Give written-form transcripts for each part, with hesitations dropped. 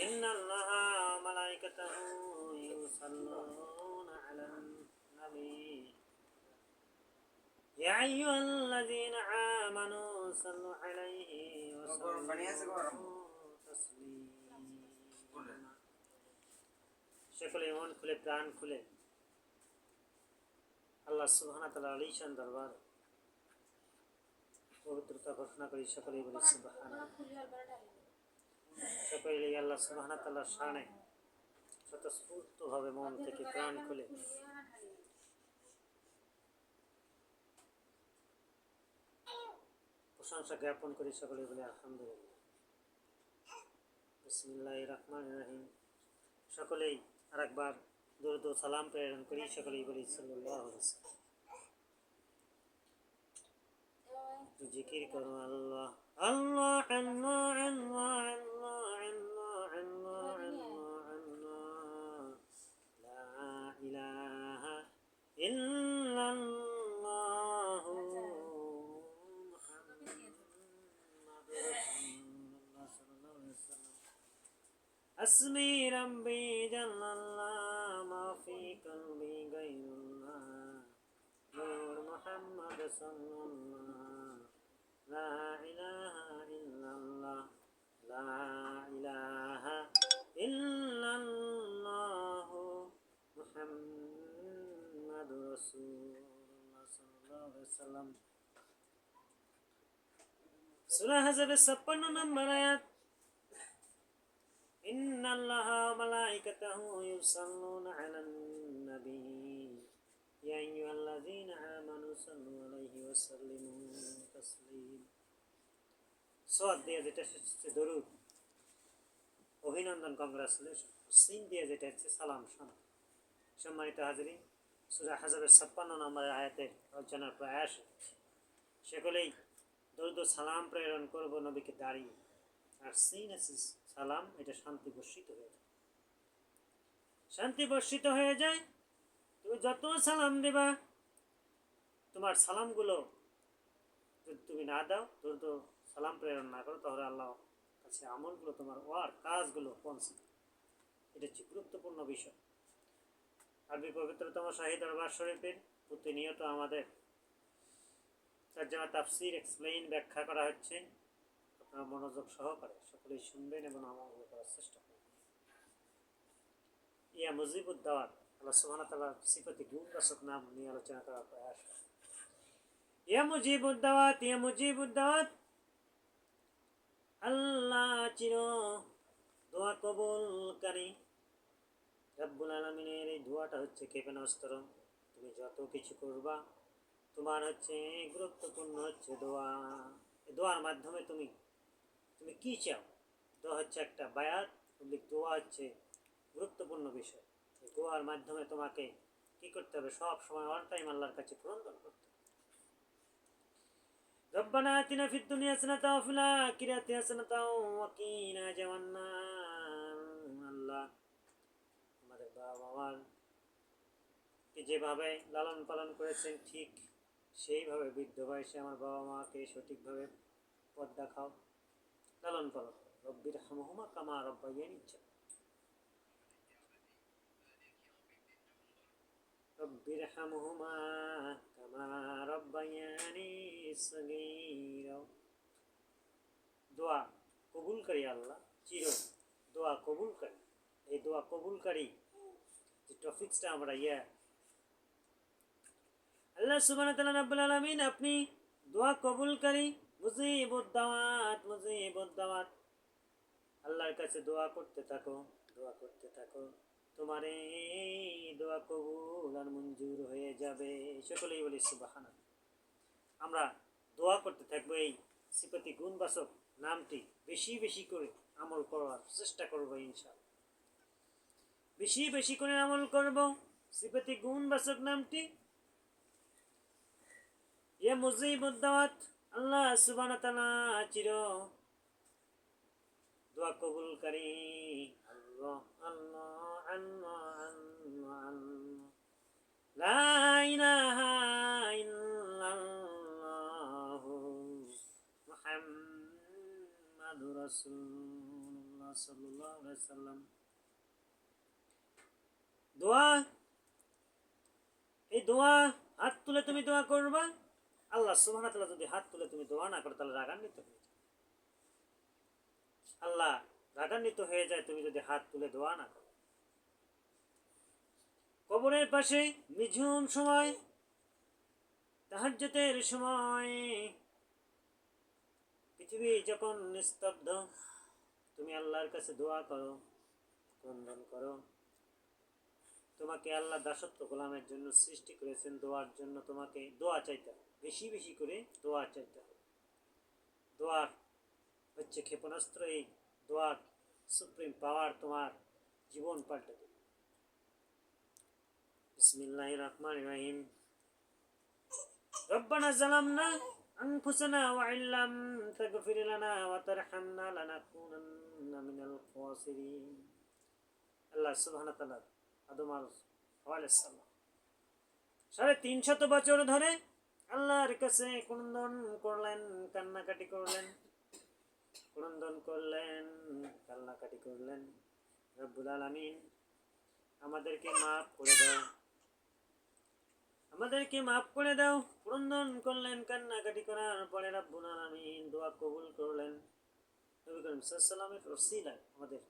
ইন্নাল্লাহা ওয়া মালাইকাতাহু ইউসাল্লুনা আলান নবী ইয়া আইয়ুহাল্লাযীনা আমানু সাল্লু আলাইহি ওয়া সাল্লিমু তাসলিমা। সকলে মন খুলে প্রাণ খুলে আল্লাহ সুবহানাহু ওয়া তাআলার আলিশান দরবার পবিত্রতা ঘোষণা করি। সকলেই বলি সুবহানাল্লাহ। সকলেই আল্লাহ সুবহানাহু ওয়া তাআলার শানে স্বতঃস্ফূর্তভাবে মন থেকে প্রাণ খুলে প্রশংসা জ্ঞাপন করি। সকলেই বলি আলহামদুলিল্লাহ। বিসমিল্লাহির রহমানির রহিম। সকলেই আরেকবার দরুদ ও সালাম প্রেরণ করি। সকলেই বলি সাল্লাল্লাহু আলাইহি ওয়াসাল্লাম। জিকির করো আল্লাহ আল্লাহ আল্লাহ আল্লাহ আল্লাহ আল্লাহ আল্লাহ আল্লাহ লা ইলাহা ইল্লাল্লাহু মুহাম্মাদুর রাসূলুল্লাহ সাল্লাল্লাহু আলাইহি ওয়াসাল্লাম। আসমি রাব্বি জাল্লাল্লাহ মা ফি কলবি গায়রুল্লাহ নূর মুহাম্মদ সাল্লাল্লাহ লা ইলাহা ইল্লাল্লাহ লা ইলাহা ইল্লাল্লাহ মুহাম্মাদুর রাসূলুল্লাহ সাল্লাল্লাহু আলাইহি ওয়াসাল্লাম। সূরা হাজরের 56 নম্বর আয়াত। ইন্নাল্লাহা ওয়া মালাইকাতাহু ইউসাল্লুনা আলান নবী ইয়া আইয়ুহাল্লাযীনা আমানু সাল্লু আলাইহি ওয়া সাল্লিমু তাসলিমা। সাদ দিয়ে যেটা হচ্ছে দরুদ, অভিনন্দন, কংগ্রাচুলেশন। সিন দিয়ে যেটা হচ্ছে সালাম শোনা। সম্মানিত হাজরিন, সূরা হাজরের 56 নম্বর আয়াতের আলোচনার প্রয়াস। সকলেই দরুদ ও সালাম প্রেরণ করব নবীকে দাঁড়িয়ে। আর সিন আছে সালাম, এটা শান্তি বর্ষিত হয়ে যায়। শান্তি বর্ষিত হয়ে যায়। তুমি যত সালাম দেবা, তোমার সালামগুলো যদি তুমি না দাও, দরুদ ও সালাম প্রেরণ না করো, তাহলে আল্লাহ কাছে আমলগুলো তোমার কাজগুলো পৌঁছে। এটা হচ্ছে গুরুত্বপূর্ণ বিষয়। আরবি পবিত্রতম শাহী দরবার শরীফের প্রতিনিয়ত আমাদের তরজমা, তাফসীর, এক্সপ্লেইন, ব্যাখ্যা করা হচ্ছে। আপনারা মনোযোগ সহকারে সকলেই শুনবেন এবং আমলগুলো করার চেষ্টা করবেন। ইয়া মুজিবুদ দাওয়াত, আল্লাহ সুবহানাহু ওয়া তাআলার সিফাতে গুণবাচক নাম নিয়ে আলোচনা করার প্রয়াস। ইয়া মুজিবুদ দাওয়াত, ইয়া মুজিবুদ দাওয়াত, আল্লাহ চির দোয়া কবুলকারী। রব্বুল আলামিনের এই দোয়াটা হচ্ছে ক্ষেপণাস্ত্র। তুমি যত কিছু করবা, তোমার হচ্ছে গুরুত্বপূর্ণ হচ্ছে দোয়া। এই দোয়ার মাধ্যমে তুমি কি চাও? দোয়া হচ্ছে একটা বায়াত, দোয়া হচ্ছে গুরুত্বপূর্ণ বিষয়। এই দোয়ার মাধ্যমে তোমাকে কি করতে হবে? সব সময় অল টাইম আল্লাহর কাছে ক্রন্দন করতে হবে। রব্বানা আতিনা ফিদ দুনিয়া হাসানাতাও ওয়া ফিল আখিরাতি হাসানাতাও ওয়া কিনা আযাবান্নার। আল্লাহ, আমাদের বাবা মাকে যেভাবে লালন পালন করেছেন, ঠিক সেইভাবে বৃদ্ধ বয়সে আমার বাবা মাকে সঠিকভাবে পথ দেখাও, লালন পালন। রব্বির হামহুমা কামা রব্বায়ানি রব্বির হামহুমা কামা রব্বায়ানি সগীরা। দোয়া কবুলকারী আল্লাহ, চির দোয়া কবুলকারী। এই দোয়া কবুলকারী যে টপিকসটা আমরা আল্লাহ সুবহানাহু ওয়া তাআলা রাব্বুল আলামিন, আপনি দোয়া কবুলকারী, মুজিবুদ দাওয়াত, মুজিবুদ দাওয়াত। আল্লাহর কাছে দোয়া করতে থাকো, দোয়া করতে থাকো, তোমার এই দোয়া কবুল আর মঞ্জুর হয়ে যাবে। সকলেই বলি সুবহানাল্লাহ। আমরা দোয়া করতে থাকবো, এই সিফাতি গুণবাচক নামটি বেশি বেশি করে আমল করার চেষ্টা করবো ইনশাআল্লাহ। বেশি বেশি করে আমল করব সিফাতি গুণবাচক নামটি। ইয়া মুজিবুদ দাওয়াত, আল্লাহ সুবহানাহু ওয়া তাআলা চির দোয়া কবুলকারী। আল্লাহ আল্লাহ আল্লাহ আল্লাহ আল্লাহ লা ইলাহা ইল্লাল্লাহু মুহাম্মাদুর রাসূলুল্লাহ সাল্লাল্লাহু আলাইহি সাল্লাম। দোয়া, এই দোয়া হাত তুলে তুমি দোয়া করবা। আল্লাহ সুবহানাহু ওয়া তাআলা যদি হাত তুলে তুমি দোয়া না করো তাহলে রাগান্বিত হয়ে যায়। আল্লাহ রাগান্বিত হয়ে যায় তুমি যদি হাত তুলে দোয়া না করো। কবরের পাশে নিঝুম সময়, তাহাজ্জুদের সময়, পৃথিবী যখন নিস্তব্ধ, তুমি আল্লাহর কাছে দোয়া করো, ক্রন্দন করো। তোমাকে আল্লাহ দাসত্ব গোলামের জন্য সৃষ্টি করেছেন, দোয়ার জন্য। তোমাকে দোয়া চাইতে হবে, বেশি বেশি করে দোয়া চাইতে হবে। দোয়ার হচ্ছে ক্ষেপণাস্ত্র। এই দোয়ার সুপ্রিম পাওয়ার তোমার জীবন পাল্টে দেবে। বিসমিল্লাহির রহমানির রহিম। রব্বানা যালামনা আনফুসানা ওয়া ইল্লাম তাগফির লানা ওয়া তারহামনা লানাকুনান্না মিনাল খাসিরিন। আল্লাহ সুবহানাহু ওয়া তাআলা আদম আলাইহিস সালাম 350 বছর ধরে আল্লাহর কাছে ক্রন্দন করলেন, কান্নাকাটি করলেন, ক্রন্দন করলেন, কান্নাকাটি করলেন। রব্বুল আলামিন আমাদেরকে মাফ করে দাও, আমাদেরকে মাফ করে দাও। ক্রন্দন করলেন, কান্নাকাটি করার পরে রব্বুল আলামিন দোয়া কবুল করলেন। নবী করিম সাল্লাল্লাহু আলাইহি ওয়াসাল্লামের ওসিলায়, আমাদের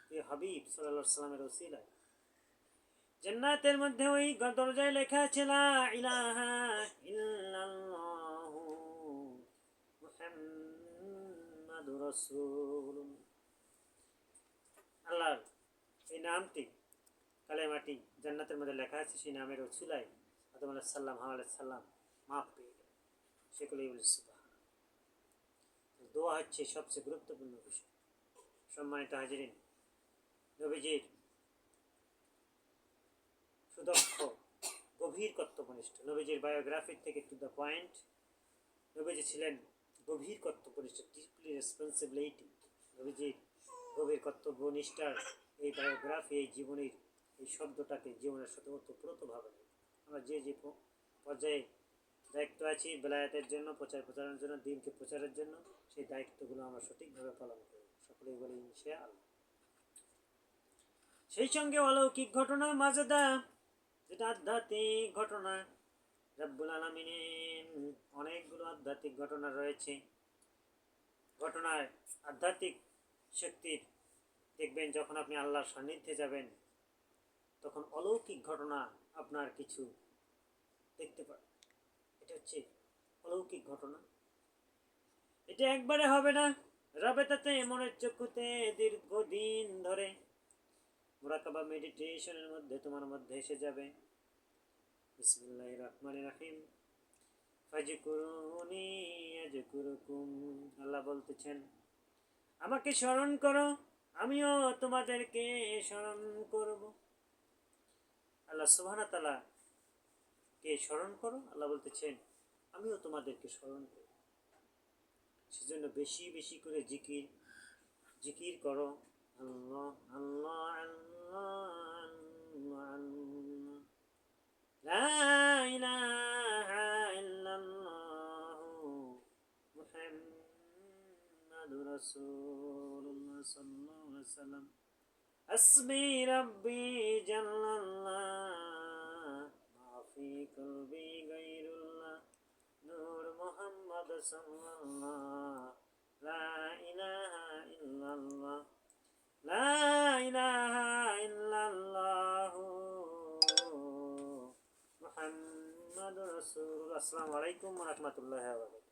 প্রিয় হাবিব সাল্লাল্লাহু আলাইহি ওয়াসাল্লামের ওসিলায় জান্নাতের মধ্যে ওই দরজায় লেখা আছে লা ইলাহা ইল্লাল্লাহু মুহাম্মাদুর রাসূলুল্লাহ। আল্লাহর এই নামটি, কালেমাটি জান্নাতের মধ্যে লেখা আছে, সেই নামের ওসিলায় আদম আলাইহিস সালাম, হাওয়া আলাইহিস সালাম মাফ পেয়ে গেলেন। সেগুলোই বলে সুবহানাল্লাহ। দোয়া হচ্ছে সবচেয়ে গুরুত্বপূর্ণ বিষয়। সম্মানিত হাজিরিন, নবীজির সুদক্ষ, গভীর কর্তব্যনিষ্ঠ, নবীজির বায়োগ্রাফির থেকে টু দ্য পয়েন্ট। নবীজি ছিলেন গভীর কর্তব্যনিষ্ঠ, ডিপলি রেসপন্সিবিলিটি। নবীজির গভীর কর্তব্যনিষ্ঠার এই বায়োগ্রাফি, এই জীবনের এই শব্দটাকে জীবনের সাথে ওতপ্রোতভাবে আমরা যে যে পর্যায়ে দায়িত্ব আছি বেলায়েতের জন্য, প্রচারের জন্য, দিনকে প্রচারের জন্য, সেই দায়িত্বগুলো আমরা সঠিকভাবে পালন করি। সকলেই বলি ইনশাআল্লাহ। সেই সঙ্গে অলৌকিক ঘটনা, মাজেদা, যেটা আধ্যাত্মিক ঘটনা। রব্বুল আলামিনের অনেকগুলো আধ্যাত্মিক ঘটনা রয়েছে। ঘটনায় আধ্যাত্মিক শক্তির দেখবেন, যখন আপনি আল্লাহর সান্নিধ্যে যাবেন তখন অলৌকিক ঘটনা আপনার কিছু দেখতে পাবেন। এটা হচ্ছে অলৌকিক ঘটনা। এটা একবারে হবে না, রাবেতাতে মনের চক্ষুতে দীর্ঘদিন ধরে মুরাকাবা মেডিটেশনের মধ্যে তোমার মধ্যে এসে যাবে। বিসমিল্লাহির রহমানির রহিম। ফাজকুরুনি আযকুরুকুম। আল্লাহ বলতেছেন, আমাকে স্মরণ করো, আমিও তোমাদেরকে স্মরণ করব। আল্লাহ সুবহানাহু ওয়া তাআলা কে স্মরণ করো, আল্লাহ বলতেছেন আমিও তোমাদেরকে স্মরণ করব। সেজন্য বেশি বেশি করে জিকির করো। আল্লাহ আল্লাহ আল্লাহ আল্লাহ আল্লাহ, লা ইলাহা ইল্লাল্লাহু মুহাম্মাদুর রাসূলুল্লাহ সাল্লাল্লাহু আলাইহি ওয়াসাল্লাম। হাসবি রাব্বি জাল্লাল্লাহ, মাফি কলবি গায়রুল্লাহ, নূর মুহাম্মদ সাল্লাল্লাহ, লা ইলাহা ইল্লাল্লাহ, লা ইলাহা ইল্লাল্লাহু মুহাম্মাদুর রাসূলুল্লাহ। আসসালামু আলাইকুম ওয়া রাহমাতুল্লাহি ওয়া বারাকাতুহু।